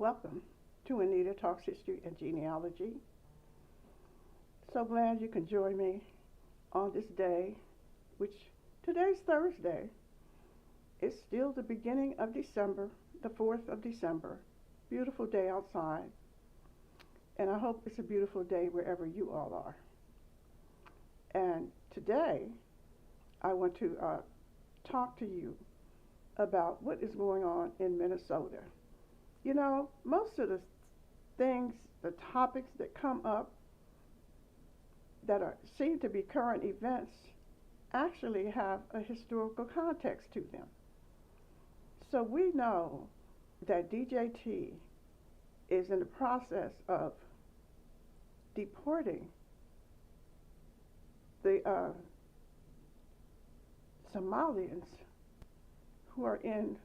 Welcome to Anita Talks History and Genealogy. So glad you can join me on this day, which today's Thursday. It's still the beginning of December, the 4th of December. Beautiful day outside. And I hope it's a beautiful day wherever you all are. And today, I want to talk to you about what is going on in Minnesota. You know, most of the things, the topics that come up that seem to be current events actually have a historical context to them. So we know that DJT is in the process of deporting the Somalians who are in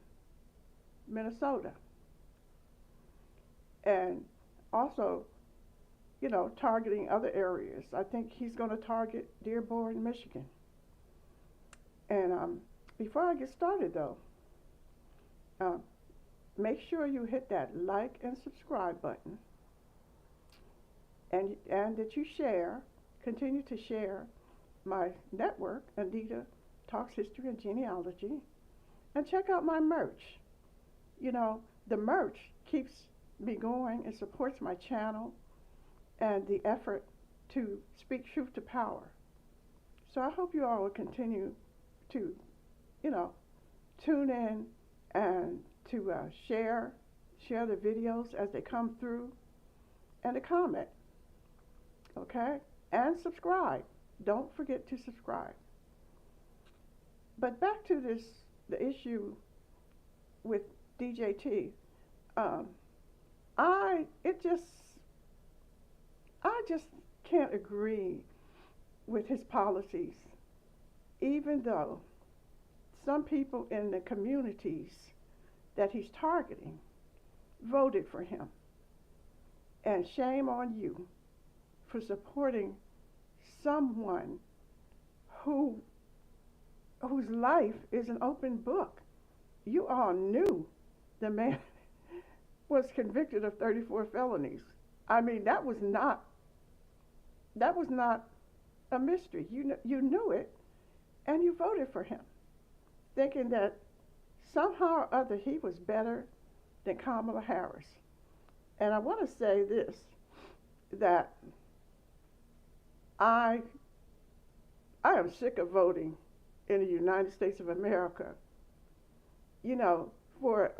Minnesota. And also, you know, targeting other areas. I think he's going to target Dearborn, Michigan. And before I get started, though, make sure you hit that like and subscribe button, and that you share, continue to share my network, Anita Talks History and Genealogy, and check out my merch. You know, the merch keeps me going. It supports my channel and the effort to speak truth to power. So I hope you all will continue to, you know, tune in and to share the videos as they come through, and to comment, okay? And subscribe. Don't forget to subscribe. But back to the issue with DJT. I just can't agree with his policies, even though some people in the communities that he's targeting voted for him. And shame on you for supporting someone whose life is an open book. You all knew the man was convicted of 34 felonies. I mean, that was not a mystery. You knew it, and you voted for him, thinking that somehow or other he was better than Kamala Harris. And I want to say this, that I am sick of voting in the United States of America, you know, for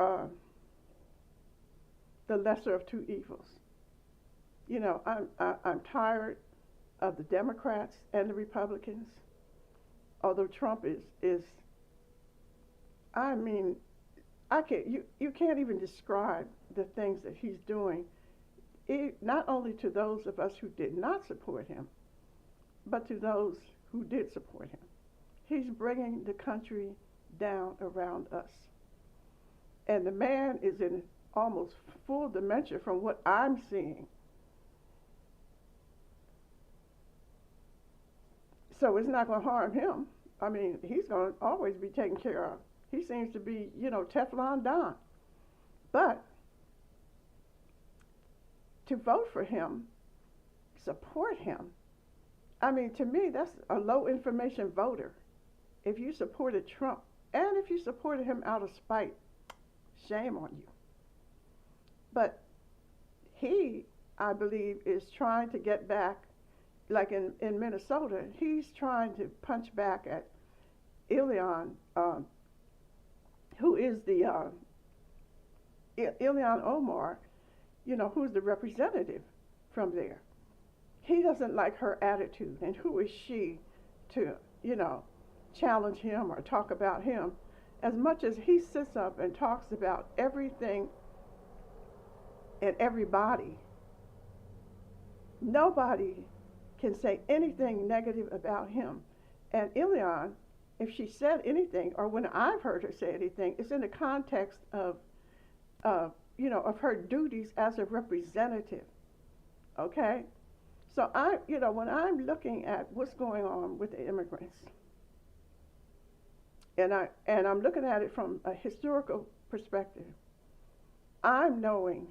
the lesser of two evils. You know, I'm tired of the Democrats and the Republicans, although Trump is I mean, you can't even describe the things that he's doing, not only to those of us who did not support him, but to those who did support him. He's bringing the country down around us. And the man is in almost full dementia from what I'm seeing. So it's not going to harm him. I mean, he's going to always be taken care of. He seems to be, you know, Teflon Don. But to vote for him, support him, I mean, to me, that's a low information voter. If you supported Trump, and if you supported him out of spite, shame on you. But he, I believe, is trying to get back, like in Minnesota, he's trying to punch back at Illihan, who is the Illihan Omar, you know, who's the representative from there. He doesn't like her attitude, and who is she to, you know, challenge him or talk about him, as much as he sits up and talks about everything and everybody. Nobody can say anything negative about him. And Illihan, if she said anything, or when I've heard her say anything, it's in the context of you know, of her duties as a representative. Okay? So when I'm looking at what's going on with the immigrants, and I'm looking at it from a historical perspective, I'm knowing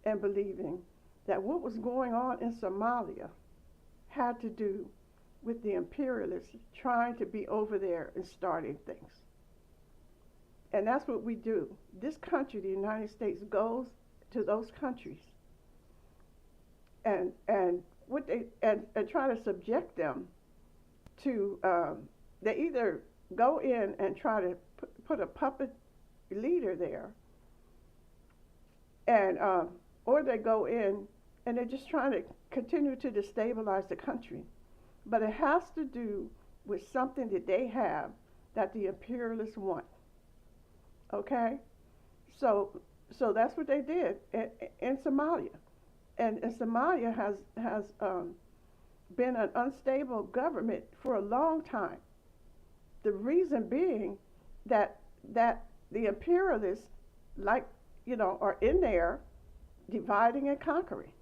and believing that what was going on in Somalia had to do with the imperialists trying to be over there and starting things. And that's what we do. This country, the United States, goes to those countries and try to subject them to, they either go in and try to put a puppet leader there, and or they go in and they're just trying to continue to destabilize the country. But it has to do with something that they have that the imperialists want. Okay? So that's what they did in Somalia. And Somalia has been an unstable government for a long time. The reason being that the imperialists, like, are in there dividing and conquering,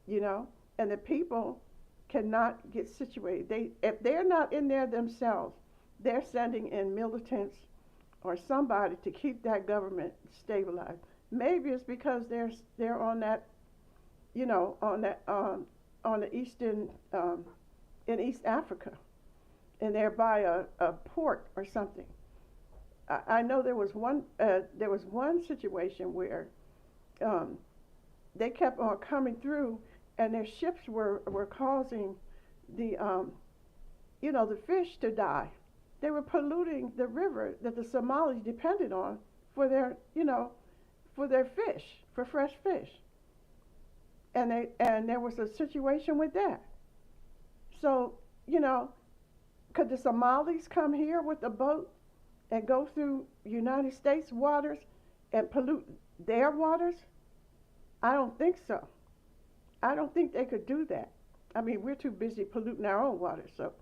and the people cannot get situated. If they're not in there themselves, they're sending in militants or somebody to keep that government stabilized. Maybe it's because they're on that, on the eastern, in East Africa, and they're by a port or something. I know there was one situation where they kept on coming through, and their ships were causing the the fish to die. They were polluting the river that the Somalis depended on for their for their fish, for fresh fish. And there was a situation with that. So, could the Somalis come here with a boat and go through United States waters and pollute their waters? I don't think so. I don't think they could do that. I mean, we're too busy polluting our own water. So,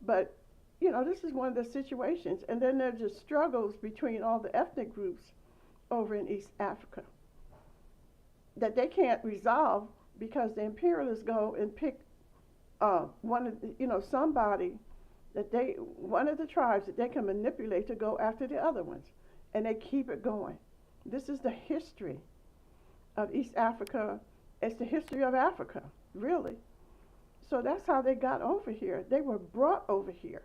but this is one of the situations. And then there's just struggles between all the ethnic groups over in East Africa that they can't resolve because the imperialists go and pick one of somebody one of the tribes that they can manipulate to go after the other ones, and they keep it going. This is the history of East Africa. It's the history of Africa, really. So that's how they got over here. They were brought over here.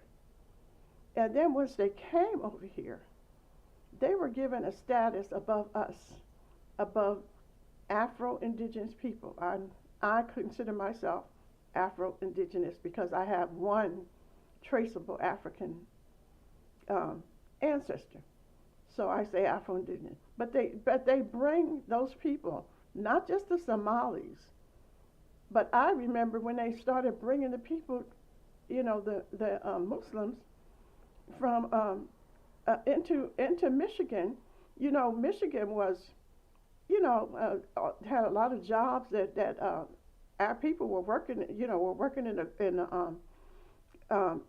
And then once they came over here, they were given a status above us, above Afro-Indigenous people. I consider myself Afro-Indigenous because I have one traceable African ancestor. So I say Afro-Indigenous. But they bring those people, not just the Somalis, but I remember when they started bringing the people, the Muslims from into Michigan. Michigan was, had a lot of jobs that our people were working. Were working in the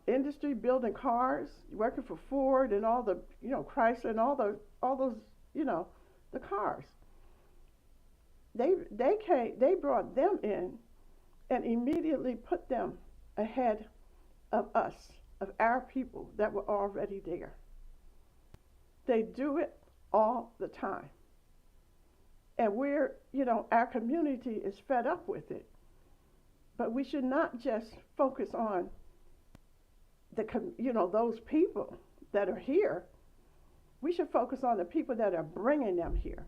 industry, building cars, working for Ford and all the Chrysler and all those the cars. They brought them in and immediately put them ahead of us, of our people that were already there. They do it all the time. And our community is fed up with it. But we should not just focus on those people that are here. We should focus on the people that are bringing them here.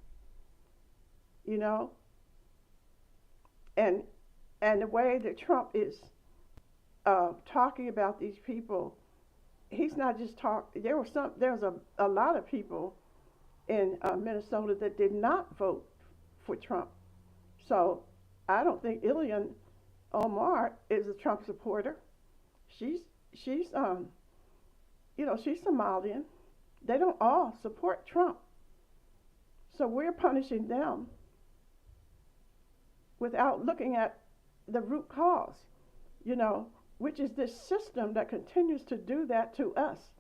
And the way that Trump is talking about these people, he's not just talking. There's a lot of people in Minnesota that did not vote for Trump. So I don't think Illihan Omar is a Trump supporter. She's Somalian. They don't all support Trump. So we're punishing them without looking at the root cause, which is this system that continues to do that to us,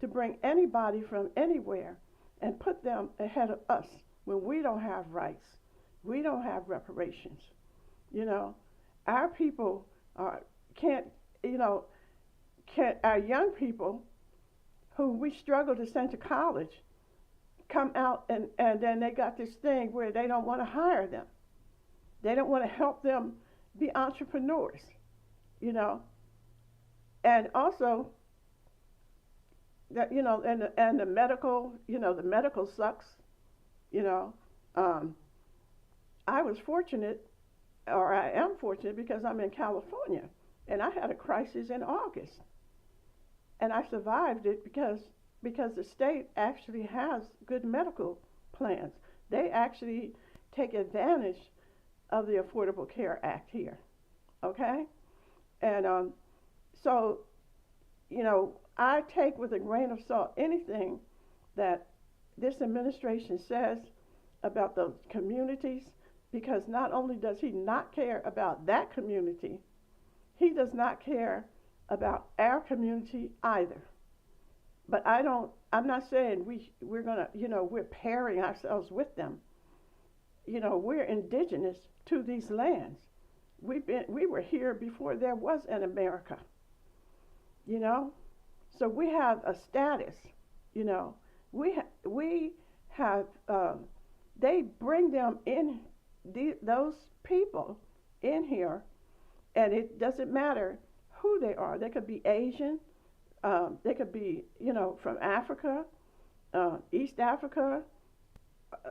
to bring anybody from anywhere and put them ahead of us when we don't have rights, we don't have reparations. Our people can't, our young people who we struggle to send to college come out and then they got this thing where they don't want to hire them. They don't want to help them be entrepreneurs, you know. And also, that, you know, and the medical, you know, the medical sucks, you know. I was fortunate, or I am fortunate, because I'm in California, and I had a crisis in August, and I survived it because the state actually has good medical plans. They actually take advantage of the Affordable Care Act here, okay? And so, you know, I take with a grain of salt anything that this administration says about those communities, because not only does he not care about that community, he does not care about our community either. But I'm not saying we're gonna, you know, we're pairing ourselves with them. You know, we're indigenous to these lands. We were here before there was an America, you know. So we have a status, you know. We have, they bring them in, those people in here, and it doesn't matter who they are. They could be Asian, they could be, you know, from Africa, East Africa,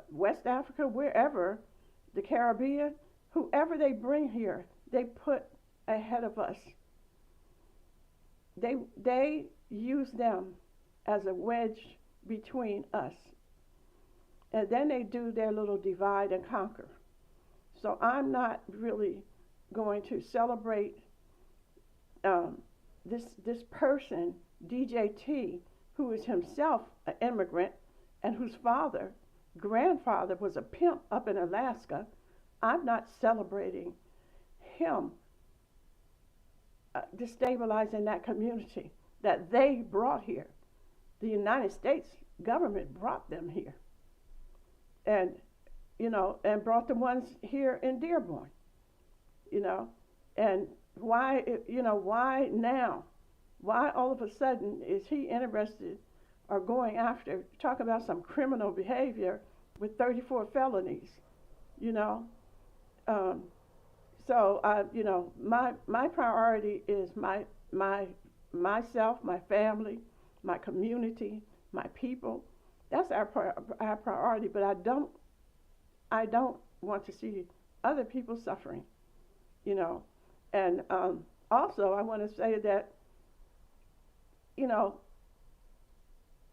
West Africa, wherever, the Caribbean, whoever they bring here, they put ahead of us. They use them as a wedge between us. And then they do their little divide and conquer. So I'm not really going to celebrate this person, DJT, who is himself an immigrant and whose grandfather was a pimp up in Alaska. I'm not celebrating him destabilizing that community that they brought here. The United States government brought them here. And, you know, and brought the ones here in Dearborn, you know. And why, you know, why now? Why all of a sudden is he interested or going after, talk about some criminal behavior with 34 felonies, you know? So, you know, my priority is myself, my family, my community, my people. That's our priority. But I don't want to see other people suffering, you know. And also, I want to say that, you know,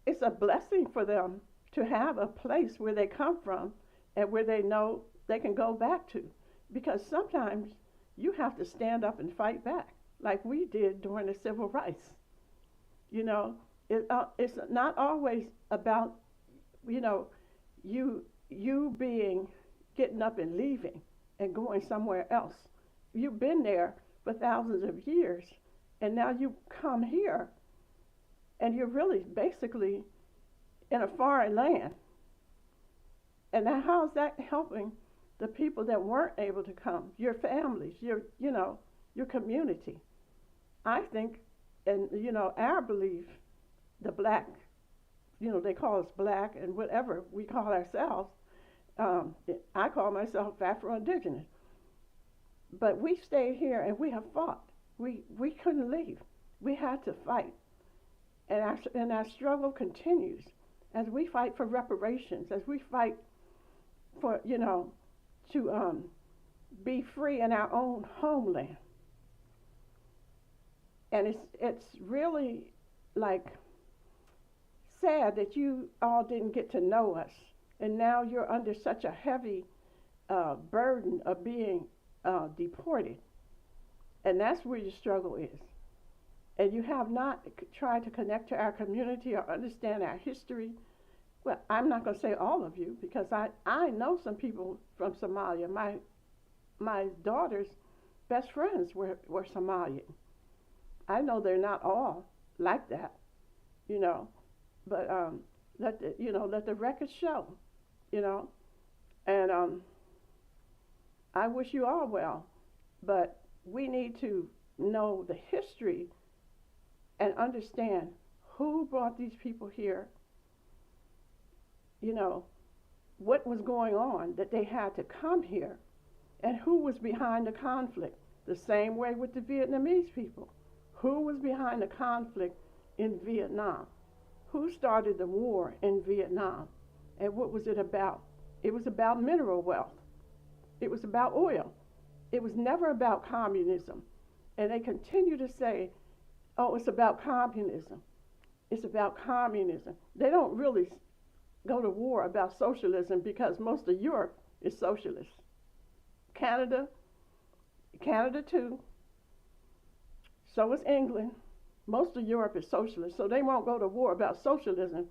it's a blessing for them to have a place where they come from and where they know they can go back to. Because sometimes you have to stand up and fight back, like we did during the civil rights. You know, it's not always about, you know, you getting up and leaving and going somewhere else. You've been there for thousands of years, and now you come here, and you're really basically in a foreign land. And now how is that helping the people that weren't able to come, your families, your community? I think, and, you know, our belief, the black, you know, they call us black and whatever we call ourselves, I call myself Afro-Indigenous. But we stayed here and we have fought. We couldn't leave. We had to fight. And our struggle continues as we fight for reparations, as we fight for, you know, to be free in our own homeland. And it's really like sad that you all didn't get to know us, and now you're under such a heavy burden of being deported, and that's where your struggle is. And you have not tried to connect to our community or understand our history. Well, I'm not going to say all of you, because I know some people from Somalia. My daughter's best friends were Somalian. I know they're not all like that, you know, but let the records show, you know, and I wish you all well, but we need to know the history and understand who brought these people here you know, what was going on that they had to come here, and who was behind the conflict. The same way with the Vietnamese people. Who was behind the conflict in Vietnam? Who started the war in Vietnam? And what was it about? It was about mineral wealth. It was about oil. It was never about communism. And they continue to say, oh, it's about communism. It's about communism. They don't really go to war about socialism because most of Europe is socialist. Canada too. So is England. Most of Europe is socialist, so they won't go to war about socialism.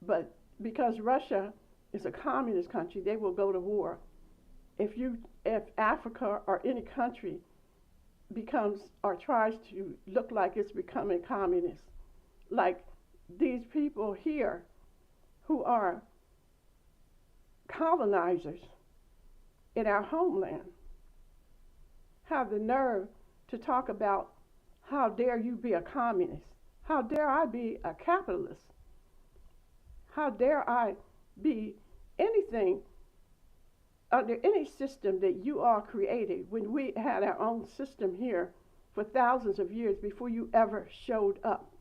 But because Russia is a communist country, they will go to war. If Africa or any country becomes or tries to look like it's becoming communist, like these people here who are colonizers in our homeland have the nerve to talk about how dare you be a communist? How dare I be a capitalist? How dare I be anything under any system that you all created when we had our own system here for thousands of years before you ever showed up?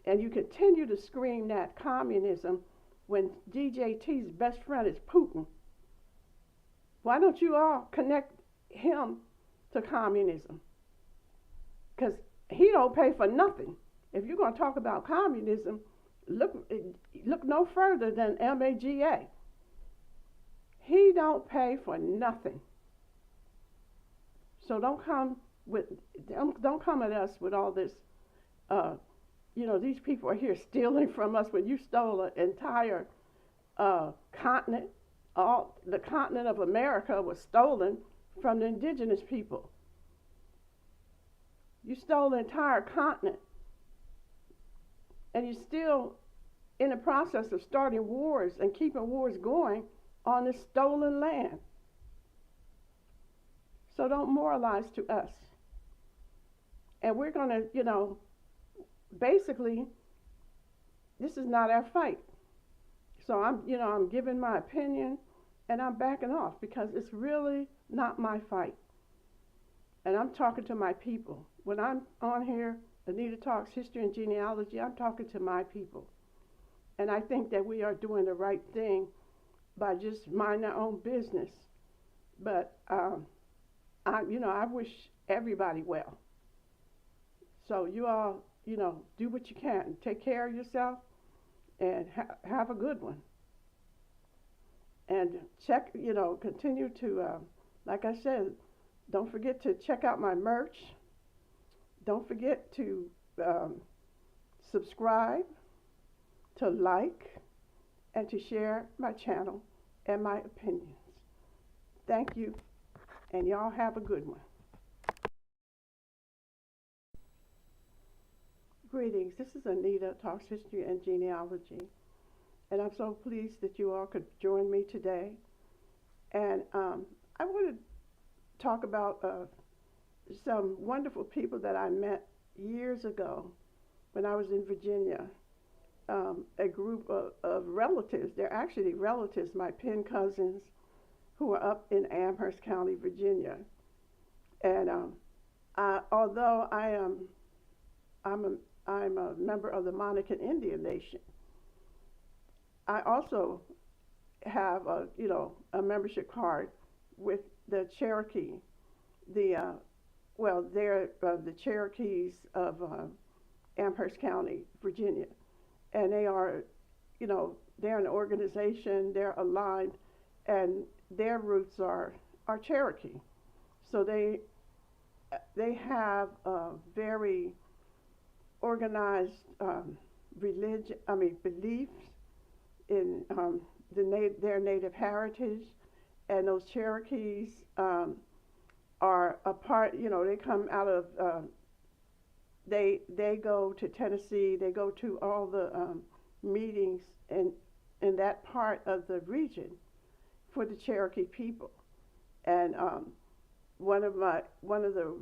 And you continue to scream that communism when DJT's best friend is Putin. Why don't you all connect him to communism? Because he don't pay for nothing. If you're going to talk about communism, look no further than MAGA. He don't pay for nothing. So don't come at us with all this. These people are here stealing from us when you stole an entire continent. All the continent of America was stolen from the indigenous people. You stole the entire continent, and you're still in the process of starting wars and keeping wars going on this stolen land. So don't moralize to us. And we're going to, basically, this is not our fight. So I'm giving my opinion, and I'm backing off because it's really not my fight. And I'm talking to my people. When I'm on here, Anita Talks History and Genealogy, I'm talking to my people. And I think that we are doing the right thing by just minding our own business. But I wish everybody well. So you all, do what you can. Take care of yourself and have a good one. And check, continue to, like I said, don't forget to check out my merch. Don't forget to subscribe, to like, and to share my channel and my opinions. Thank you, and y'all have a good one. Greetings, this is Anita Talks History and Genealogy, and I'm so pleased that you all could join me today. And I want to talk about some wonderful people that I met years ago when I was in Virginia. A group of relatives, they're actually relatives, my pen cousins, who are up in Amherst County, Virginia. And although I'm a member of the Monacan Indian Nation, I also have a membership card with the Cherokee, they're the Cherokees of Amherst County, Virginia. And they are, they're an organization, they're aligned, and their roots are Cherokee. So they have a very organized beliefs in their native heritage, and those Cherokees are a part. They come out of. They go to Tennessee. They go to all the meetings in that part of the region for the Cherokee people. And one of the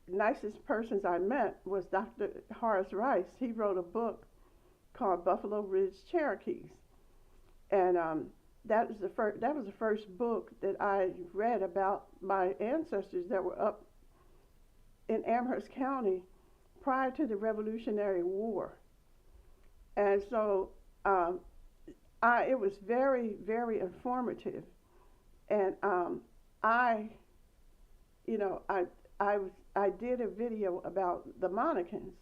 nicest persons I met was Dr. Horace Rice. He wrote a book called Buffalo Ridge Cherokees. And that was the first book that I read about my ancestors that were up in Amherst County prior to the Revolutionary War. And so it was very, very informative. And I, you know, I did a video about the Monacans,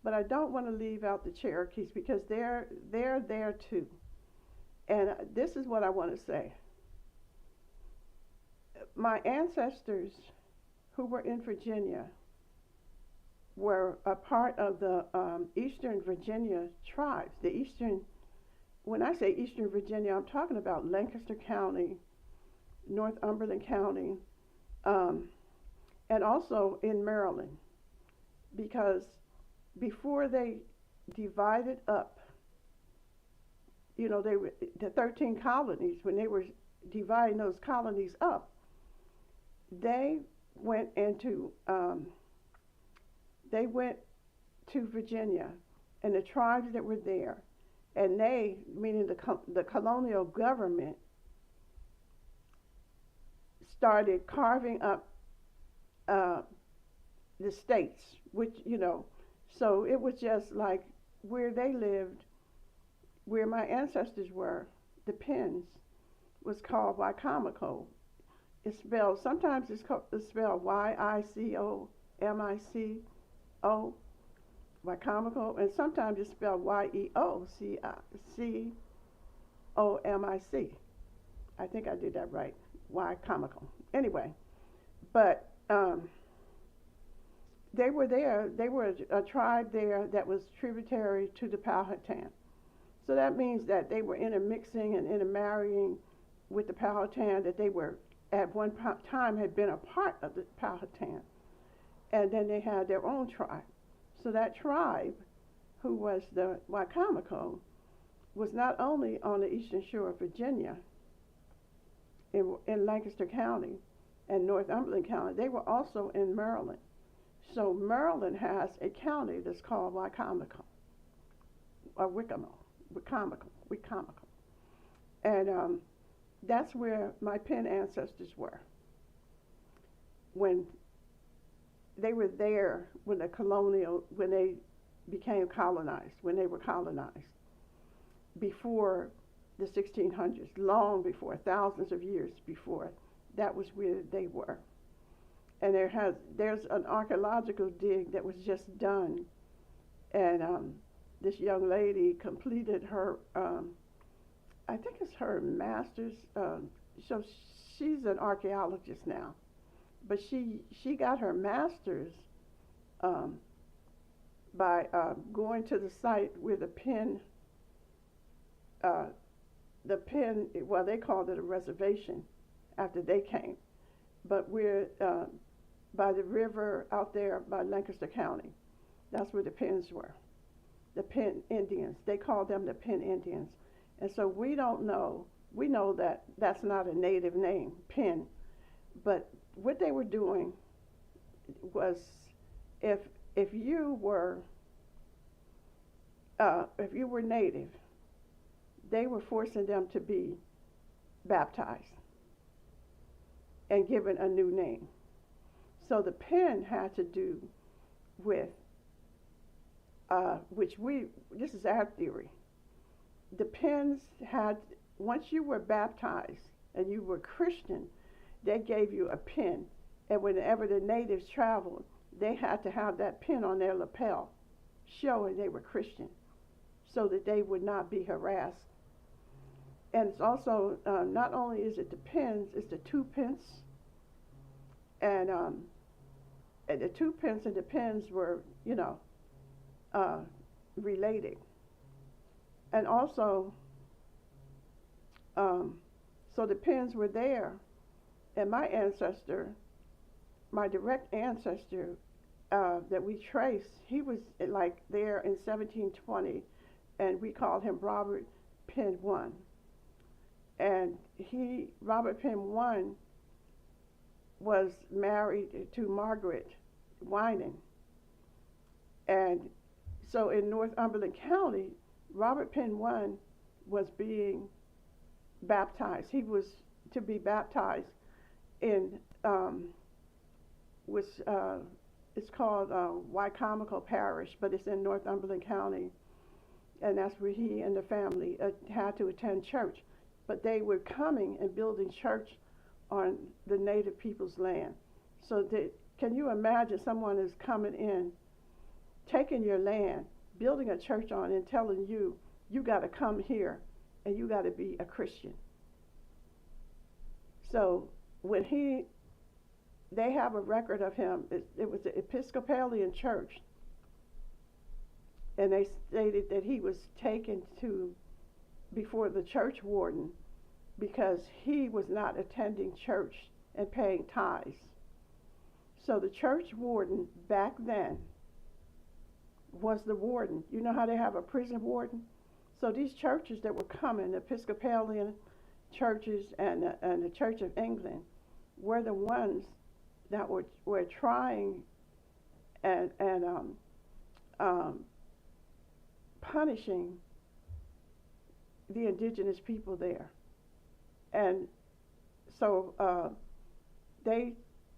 but I don't want to leave out the Cherokees because they're there too. And this is what I want to say. My ancestors who were in Virginia were a part of the Eastern Virginia tribes. The Eastern, when I say Eastern Virginia, I'm talking about Lancaster County, Northumberland County, and also in Maryland, because before they divided up, you know, they were the 13 colonies. When they were dividing those colonies up, they went to Virginia, and the tribes that were there, and they, meaning the colonial government, started carving up the states, which, you know, so it was just like where they lived, where my ancestors were, the Penns, was called Wicomico. It's spelled, sometimes it's spelled Wicomico, Wicomico, and sometimes it's spelled Yeocomic. I think I did that right, Wicomico. Anyway, but they were there. They were a tribe there that was tributary to the Powhatan. So that means that they were intermixing and intermarrying with the Powhatan, that they were at one time had been a part of the Powhatan. And then they had their own tribe. So that tribe, who was the Wicomico, was not only on the eastern shore of Virginia, in Lancaster County and Northumberland County, they were also in Maryland. So Maryland has a county that's called Wicomico, or Wicomico. And that's where my Penn ancestors were when they were there, when they became colonized, when they were colonized, before the 1600s, long before, thousands of years before. That was where they were. And there's an archaeological dig that was just done, and this young lady completed her, I think it's her master's, so she's an archaeologist now, but she got her master's by going to the site where the Penn, well, they called it a reservation after they came, but we're by the river out there by Lancaster County. That's where the Penns were, the Penn Indians. They called them the Penn Indians. And so we don't know, we know that that's not a native name, Penn, but what they were doing was if you were native, they were forcing them to be baptized and given a new name. So the Penn had to do with, this is our theory, the Penns had, once you were baptized and you were Christian, they gave you a pin, and whenever the natives traveled, they had to have that pin on their lapel showing they were Christian so that they would not be harassed. And it's also, not only is it the pins, it's the 2 pence, and the 2 pence and the pins were, you know, related. And also, so the pins were there, and my ancestor, my direct ancestor that we trace, he was like there in 1720, and we called him Robert Penn I. And Robert Penn I was married to Margaret Winan. And so in Northumberland County, Robert Penn I was being baptized. He was to be baptized in which it's called Wycomico Parish, but it's in Northumberland County, and that's where he and the family had to attend church. But they were coming and building church on the native people's land. So can you imagine someone is coming in, taking your land, building a church on, and telling you, you got to come here and you got to be a Christian. So when they have a record of him, it was the Episcopalian church, and they stated that he was taken before the church warden because he was not attending church and paying tithes. So the church warden back then was the warden. You know how they have a prison warden? So these churches that were coming, the Episcopalian churches and the Church of England, were the ones that were trying and punishing the indigenous people there. And so they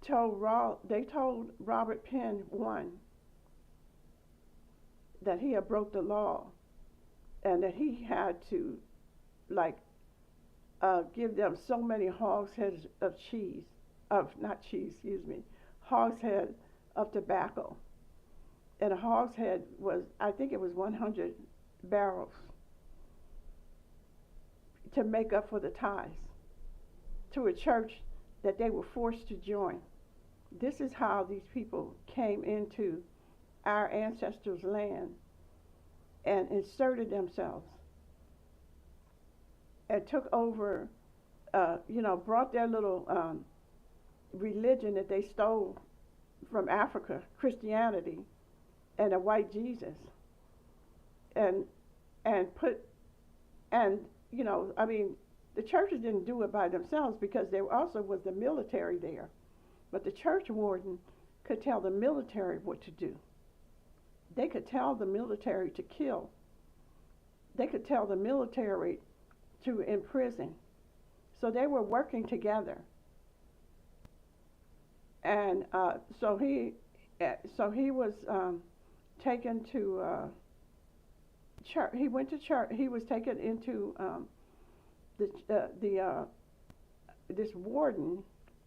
told Robert Penn that he had broke the law and that he had to give them so many hogsheads of hogshead of tobacco. And a hogshead was, I think it was 100 barrels to make up for the tithes to a church that they were forced to join. This is how these people came into our ancestors' land and inserted themselves and took over, brought their little religion that they stole from Africa, Christianity, and a white Jesus, the churches didn't do it by themselves because there also was the military there. But the church warden could tell the military what to do. They could tell the military to kill. They could tell the military to imprison. So they were working together. And so he was taken to church. He went to church. He was taken into this warden,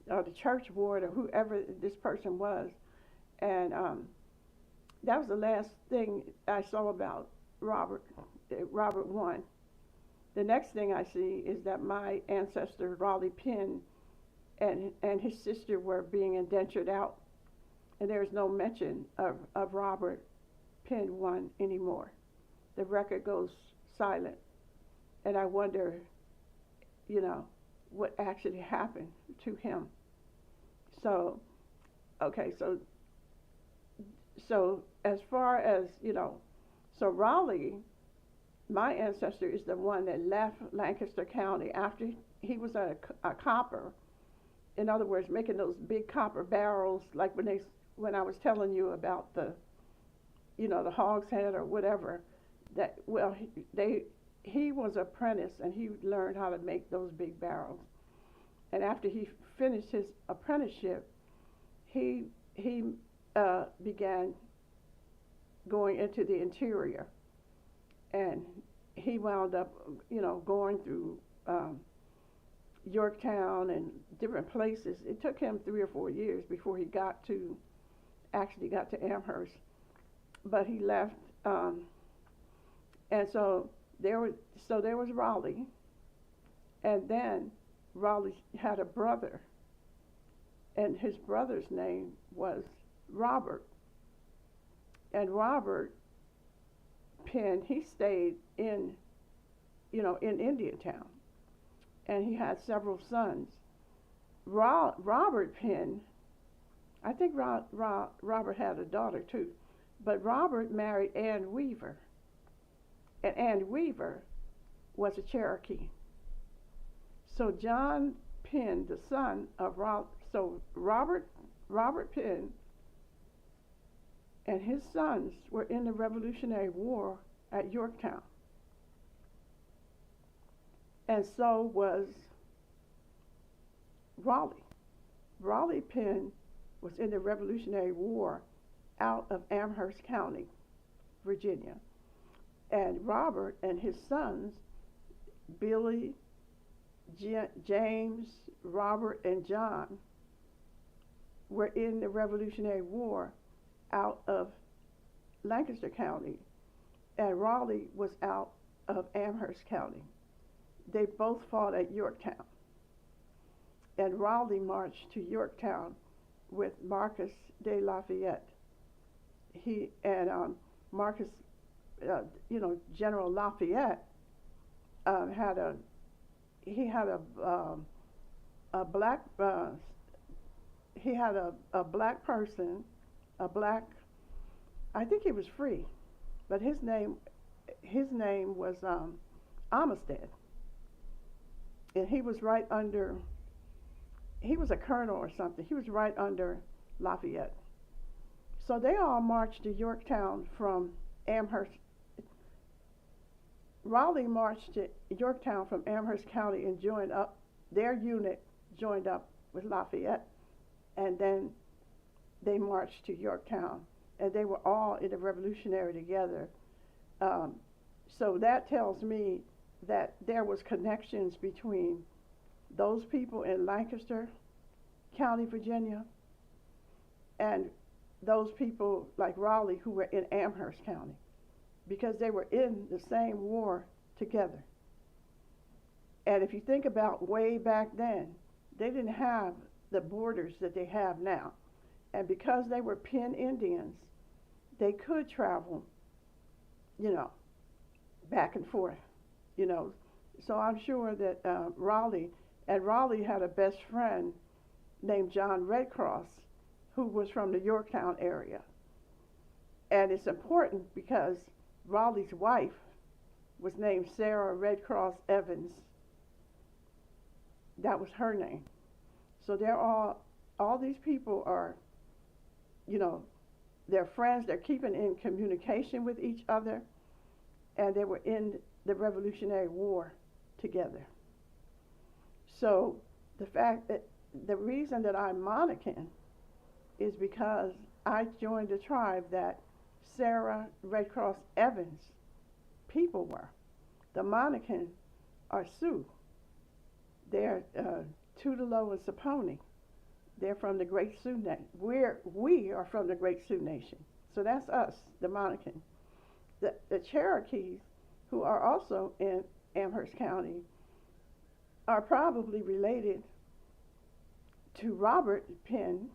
or the church ward, or whoever this person was, and that was the last thing I saw about Robert I. The next thing I see is that my ancestor Raleigh Penn and his sister were being indentured out, and there's no mention of Robert Penn I anymore. The record goes silent, and I wonder, what actually happened to him. So, okay, so as far as, so Raleigh, my ancestor, is the one that left Lancaster County after he was a copper. In other words, making those big copper barrels, like when I was telling you about the hogshead or whatever, he was an apprentice and he learned how to make those big barrels. And after he finished his apprenticeship, he began going into the interior, and he wound up, going through Yorktown and different places. It took him 3 or 4 years before he got to Amherst, but he left, and so there was Raleigh, and then Raleigh had a brother, and his brother's name was Robert. And Robert Penn, he stayed in Indiantown, and he had several sons. Robert Penn, I think Robert had a daughter too, but Robert married Ann Weaver, and Ann Weaver was a Cherokee. So John Penn, the son of Robert Penn and his sons were in the Revolutionary War at Yorktown. And so was Raleigh. Raleigh Penn was in the Revolutionary War out of Amherst County, Virginia. And Robert and his sons, Billy, James, Robert, and John, were in the Revolutionary War out of Lancaster County, and Raleigh was out of Amherst County. They both fought at Yorktown, and Raleigh marched to Yorktown with Marcus de Lafayette. He and Marcus, General Lafayette had a black person, I think he was free, but his name was Amistad, and he was a colonel or something. He was right under Lafayette. So they all marched to Yorktown from Amherst. Raleigh marched to Yorktown from Amherst County and joined up. Their unit joined up with Lafayette, and then they marched to Yorktown, and they were all in the Revolutionary together. So that tells me that there was connections between those people in Lancaster County, Virginia, and those people like Raleigh who were in Amherst County, because they were in the same war together. And if you think about way back then, they didn't have the borders that they have now. And because they were Penn Indians, they could travel, back and forth, So I'm sure that Raleigh had a best friend named John Redcross, who was from the Yorktown area. And it's important because Raleigh's wife was named Sarah Redcross Evans. That was her name. So they're all these people are, they're friends, they're keeping in communication with each other, and they were in the Revolutionary War together. So the reason that I'm Monacan is because I joined a tribe that Sarah Redcross Evans people were. The Monacan are Sioux. They're Tutelo and Saponi. They're from the Great Sioux Nation. We are from the Great Sioux Nation. So that's us, the Monacan. The Cherokees, who are also in Amherst County, are probably related to Robert Penn,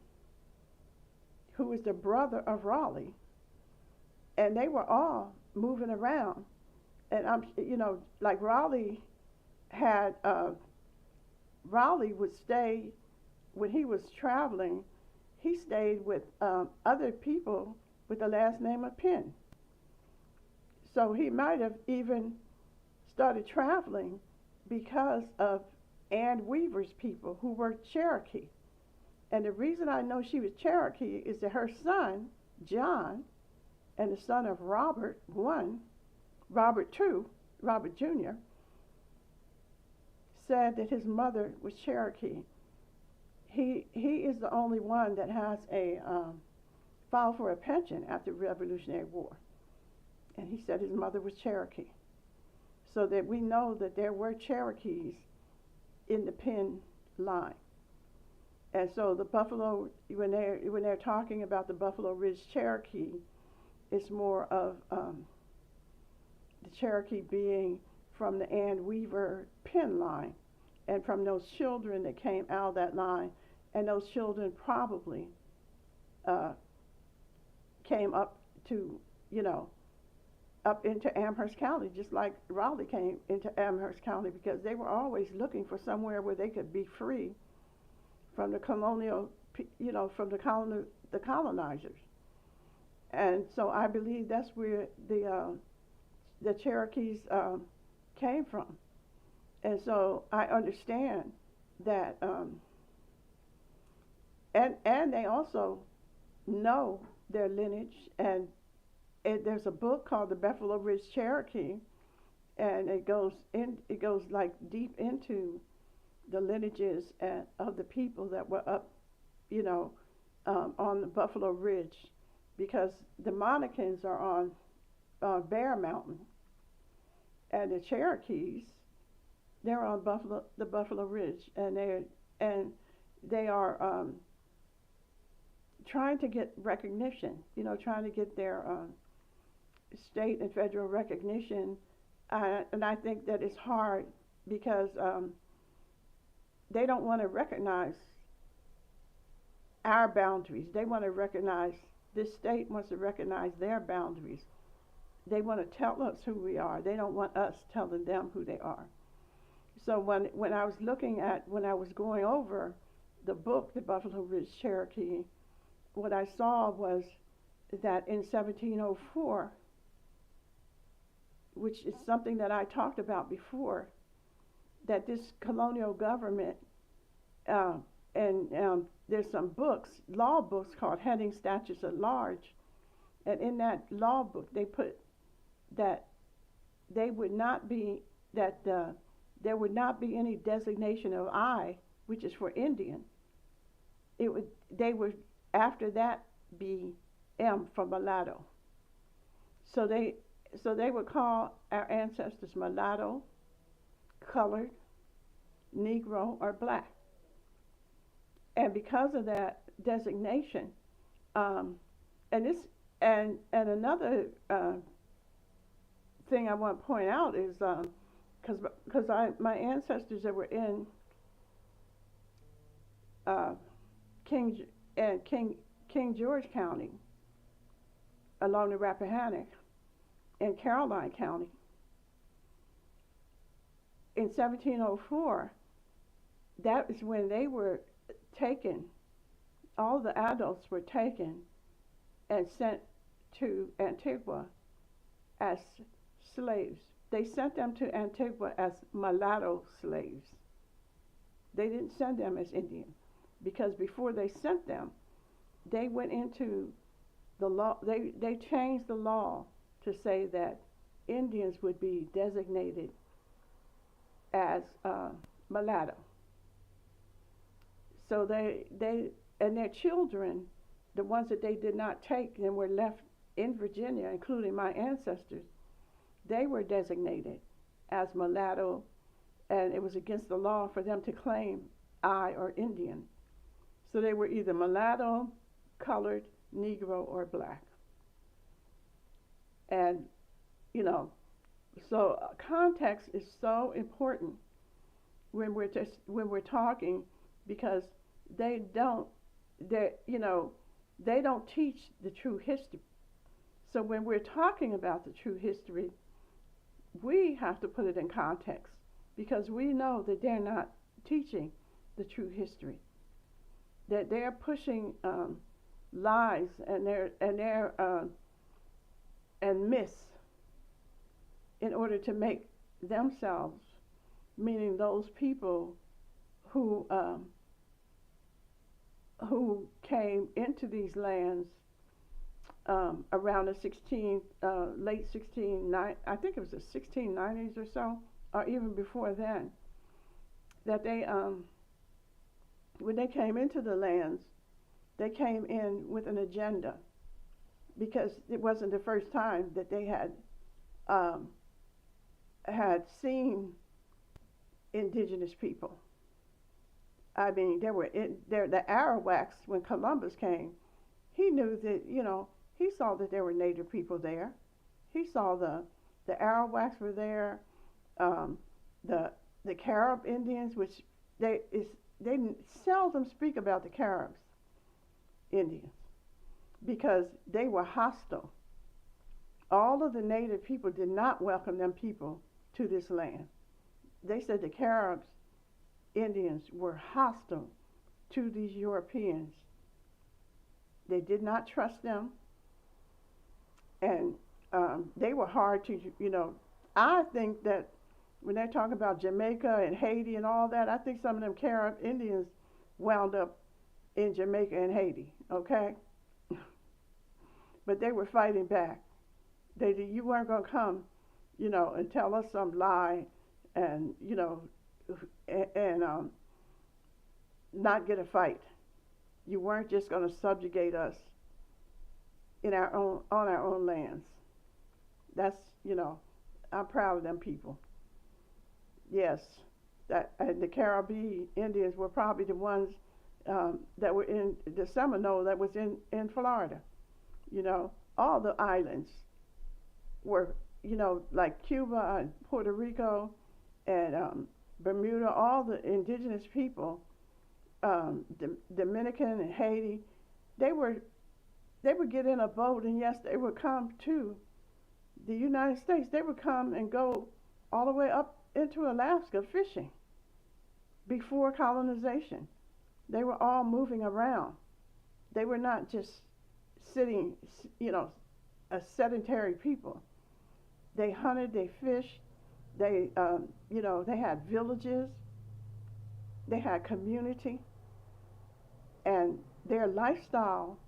who was the brother of Raleigh. And they were all moving around. And like Raleigh had, Raleigh would stay, when he was traveling, he stayed with other people with the last name of Penn. So he might have even started traveling because of Ann Weaver's people, who were Cherokee. And the reason I know she was Cherokee is that her son, John, and the son of Robert, Robert Jr., said that his mother was Cherokee. He is the only one that has a filed for a pension after the Revolutionary War. And he said his mother was Cherokee. So that we know that there were Cherokees in the Penn line. And so the Buffalo, when they're talking about the Buffalo Ridge Cherokee, it's more of the Cherokee being from the Ann Weaver Penn line, and from those children that came out of that line, and those children probably came up to, up into Amherst County, just like Raleigh came into Amherst County, because they were always looking for somewhere where they could be free from the colonial, from the colonizers. And so I believe that's where the Cherokees came from. And so I understand that, and they also know their lineage. And there's a book called The Buffalo Ridge Cherokee, and it goes like deep into the lineages of the people that were up, you know, on the Buffalo Ridge, because the Monacans are on Bear Mountain, and the Cherokees, they're on the Buffalo Ridge, and they are trying to get recognition, you know, trying to get their state and federal recognition, and I think that it's hard because they don't want to recognize our boundaries. They want to recognize, this state wants to recognize their boundaries. They want to tell us who we are. They don't want us telling them who they are. So when I was going over the book, The Buffalo Ridge Cherokee, what I saw was that in 1704, which is something that I talked about before, that this colonial government, there's some books, law books called Heading Statutes at Large, and in that law book they put that there would not be any designation of I, which is for Indian. They would after that be M for mulatto. So they would call our ancestors mulatto, colored, Negro, or black. And because of that designation, and another thing I want to point out is because my ancestors that were in King George County, along the Rappahannock, in Caroline County, in 1704, that is when they were taken. All the adults were taken and sent to Antigua as slaves. They sent them to Antigua as mulatto slaves. They didn't send them as Indian, because before they sent them, they went into the law. They changed the law to say that Indians would be designated as mulatto. So they and their children, the ones that they did not take and were left in Virginia, including my ancestors, they were designated as mulatto, and it was against the law for them to claim I or Indian. So they were either mulatto, colored, Negro, or black. And, you know, so context is so important when we're talking, because they don't teach the true history. So when we're talking about the true history, we have to put it in context, because we know that they're not teaching the true history, that they're pushing lies and myths in order to make themselves, meaning those people who came into these lands around the late 1690s, I think it was the 1690s or so, or even before then, that they when they came into the lands, they came in with an agenda, because it wasn't the first time that they had seen indigenous people. I mean, the Arawaks, when Columbus came, he knew that, he saw that there were native people there. He saw the Arawaks were there, the Carib Indians, which they seldom speak about the Caribs Indians, because they were hostile. All of the native people did not welcome them people to this land. They said the Caribs Indians were hostile to these Europeans. They did not trust them, and they were hard to, I think that when they talk about Jamaica and Haiti and all that, I think some of them Carib Indians wound up in Jamaica and Haiti, okay? But they were fighting back. You weren't going to come, and tell us some lie, and and not get a fight. You weren't just going to subjugate us in our own on our own lands. That's I'm proud of them people. Yes, that the Caribbean Indians were probably the ones that were in the Seminole that was in Florida. All the islands were like Cuba and Puerto Rico and Bermuda. All the indigenous people, Dominican and Haiti, they would get in a boat, and yes, they would come to the United States. They would come and go all the way up into Alaska fishing before colonization. They were all moving around. They were not just sitting, a sedentary people. They hunted, they fished, they had villages, they had community, and their lifestyle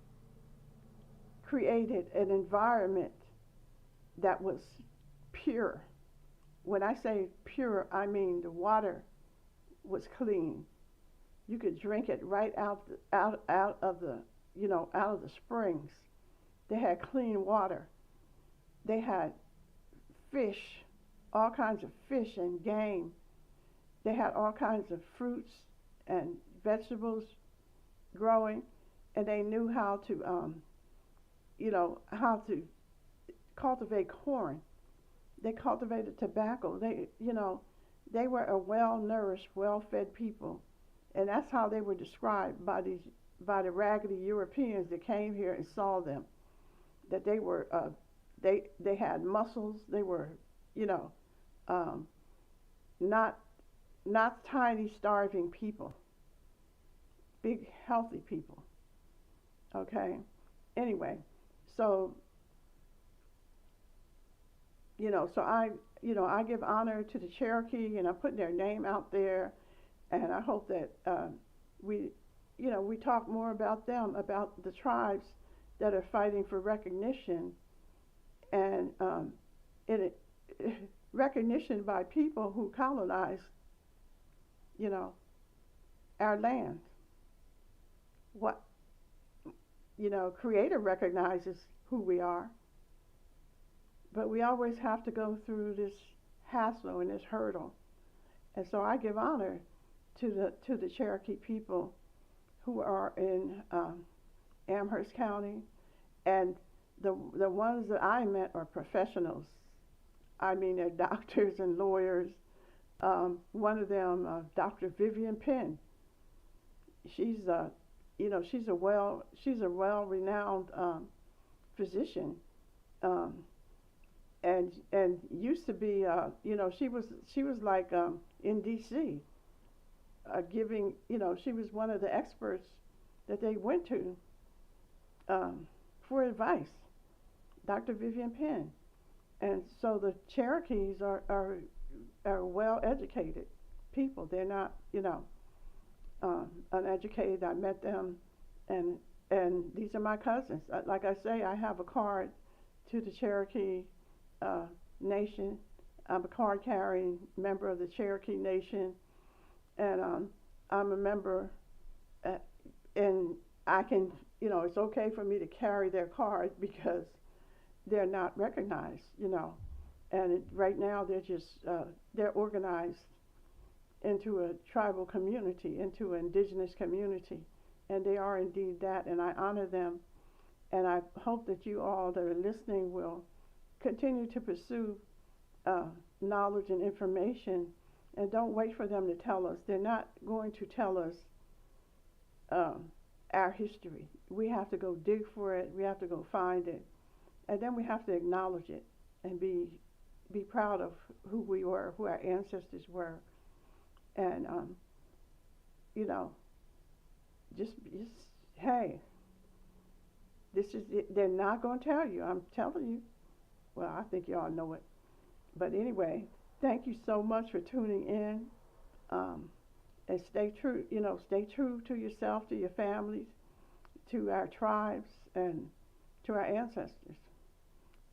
created an environment that was pure. When I say pure, I mean the water was clean. You could drink it right out of the springs. They had clean water. They had fish, all kinds of fish and game. They had all kinds of fruits and vegetables growing, and they knew how to cultivate corn. They cultivated tobacco. They were a well-nourished, well-fed people, and that's how they were described by the raggedy Europeans that came here and saw them. That they were they had muscles. They were not tiny, starving people. Big, healthy people. Okay. Anyway, so I give honor to the Cherokee, and I put their name out there, and I hope that we talk more about them, about the tribes that are fighting for recognition, and recognition by people who colonized, our land. What Creator recognizes who we are. But we always have to go through this hassle and this hurdle. And so I give honor to the Cherokee people who are in Amherst County, and the ones that I met are professionals. I mean, they're doctors and lawyers. One of them, Dr. Vivian Penn. She's a well-renowned physician. And used to be, she was like in D.C. Giving, she was one of the experts that they went to for advice, Dr. Vivian Penn. And so the Cherokees are well-educated people. They're not, uneducated. I met them, and these are my cousins. Like I say, I have a card to the Cherokee Nation. I'm a card-carrying member of the Cherokee Nation, and I'm a member, and I can, it's okay for me to carry their card because they're not recognized, and right now they're organized into a tribal community, into an indigenous community, and they are indeed that, and I honor them, and I hope that you all that are listening will continue to pursue knowledge and information, and don't wait for them to tell us. They're not going to tell us our history. We have to go dig for it. We have to go find it, and then we have to acknowledge it and be proud of who we were, who our ancestors were, and just hey, this is it. They're not going to tell you. I'm telling you. Well, I think you all know it. But anyway, thank you so much for tuning in. And stay true, stay true to yourself, to your families, to our tribes, and to our ancestors.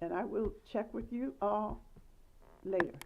And I will check with you all Later.